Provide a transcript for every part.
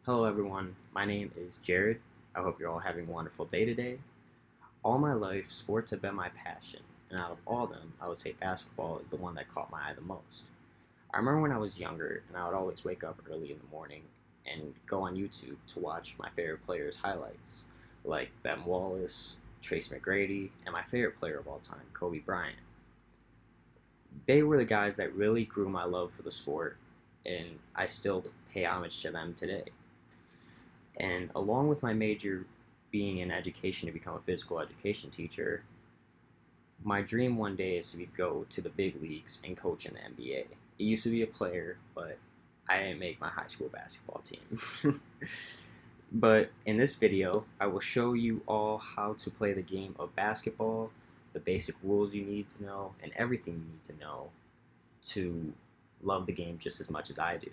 Hello everyone, my name is Jared. I hope you're all having a wonderful day today. All my life, sports have been my passion, and out of all of them, I would say basketball is the one that caught my eye the most. I remember when I was younger, and I would always wake up early in the morning and go on YouTube to watch my favorite players' highlights, like Ben Wallace, Trace McGrady, and my favorite player of all time, Kobe Bryant. They were the guys that really grew my love for the sport, and I still pay homage to them today. And along with my major being in education to become a physical education teacher, my dream one day is to go to the big leagues and coach in the NBA. It used to be a player, but I didn't make my high school basketball team. But in this video, I will show you all how to play the game of basketball, the basic rules you need to know, and everything you need to know to love the game just as much as I do.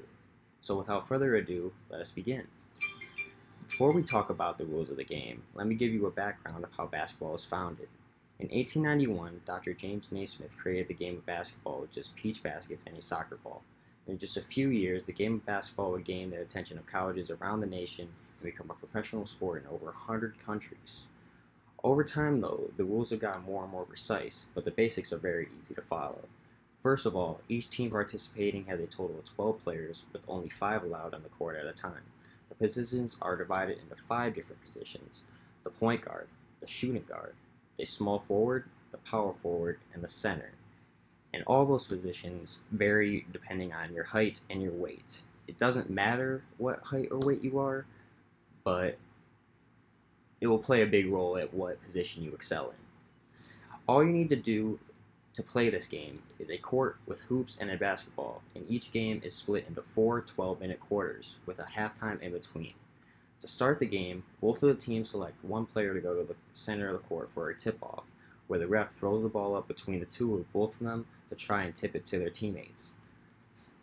So without further ado, let us begin. Before we talk about the rules of the game, let me give you a background of how basketball was founded. In 1891, Dr. James Naismith created the game of basketball with just peach baskets and a soccer ball. In just a few years, the game of basketball would gain the attention of colleges around the nation and become a professional sport in over 100 countries. Over time, though, the rules have gotten more and more precise, but the basics are very easy to follow. First of all, each team participating has a total of 12 players, with only 5 allowed on the court at a time. The positions are divided into 5 different positions: the point guard, the shooting guard, the small forward, the power forward, and the center. And all those positions vary depending on your height and your weight. It doesn't matter what height or weight you are, but it will play a big role at what position you excel in. All you need to do to play this game is a court with hoops and a basketball, and each game is split into 4 12-minute quarters with a halftime in between. To start the game, both of the teams select one player to go to the center of the court for a tip-off, where the ref throws the ball up between the two of both of them to try and tip it to their teammates.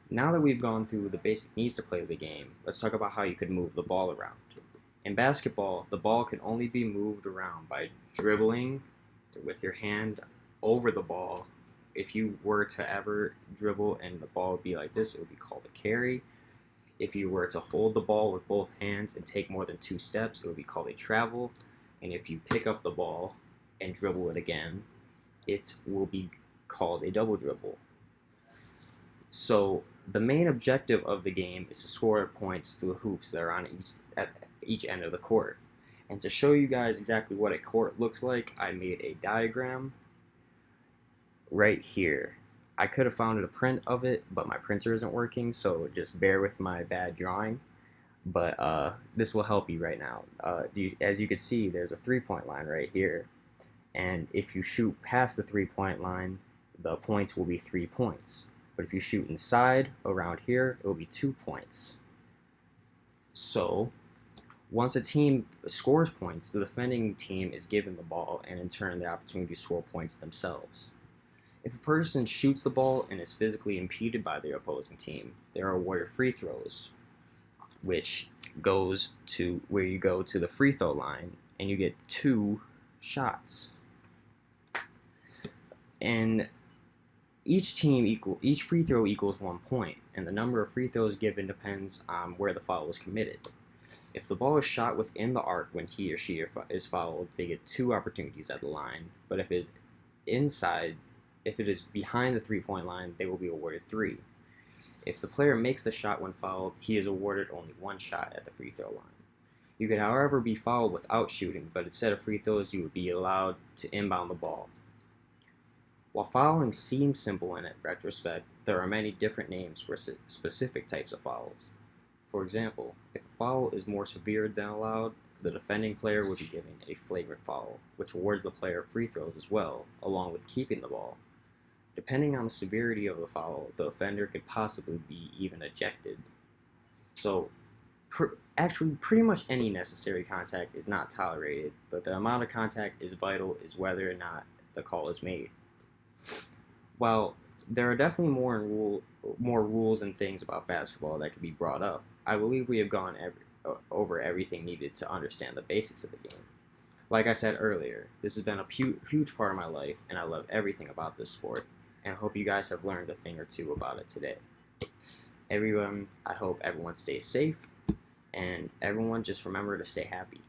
Now that we've gone through the basic needs to play the game, let's talk about how you could move the ball around. In basketball, the ball can only be moved around by dribbling with your hand over the ball. If you were to ever dribble and the ball would be like this, it would be called a carry. If you were to hold the ball with both hands and take more than 2 steps, it would be called a travel. And if you pick up the ball and dribble it again, it will be called a double dribble. So the main objective of the game is to score points through the hoops that are on at each end of the court. And to show you guys exactly what a court looks like, I made a diagram right here. I could have found a print of it, but my printer isn't working, so just bear with my bad drawing. But this will help you right now. As you can see, there's a 3-point line right here. And if you shoot past the 3-point line, the points will be 3 points. But if you shoot inside around here, it will be 2 points. So once a team scores points, the defending team is given the ball and in turn the opportunity to score points themselves. If a person shoots the ball and is physically impeded by the opposing team, they are awarded free throws, which goes to where you go to the free throw line and you get 2 shots. And each free throw equals 1 point, and the number of free throws given depends on where the foul was committed. If the ball is shot within the arc when he or she is fouled, they get 2 opportunities at the line. But if it is behind the 3-point line, they will be awarded 3. If the player makes the shot when fouled, he is awarded only 1 shot at the free throw line. You can, however, be fouled without shooting, but instead of free throws, you would be allowed to inbound the ball. While fouling seems simple in retrospect, there are many different names for specific types of fouls. For example, if a foul is more severe than allowed, the defending player would be given a flagrant foul, which awards the player free throws as well, along with keeping the ball. Depending on the severity of the foul, the offender could possibly be even ejected. So, actually, pretty much any necessary contact is not tolerated, but the amount of contact is vital is whether or not the call is made. While there are definitely more rules and things about basketball that could be brought up, I believe we have gone over everything needed to understand the basics of the game. Like I said earlier, this has been a huge part of my life, and I love everything about this sport, and I hope you guys have learned a thing or two about it today. I hope everyone stays safe, And everyone just remember to stay happy.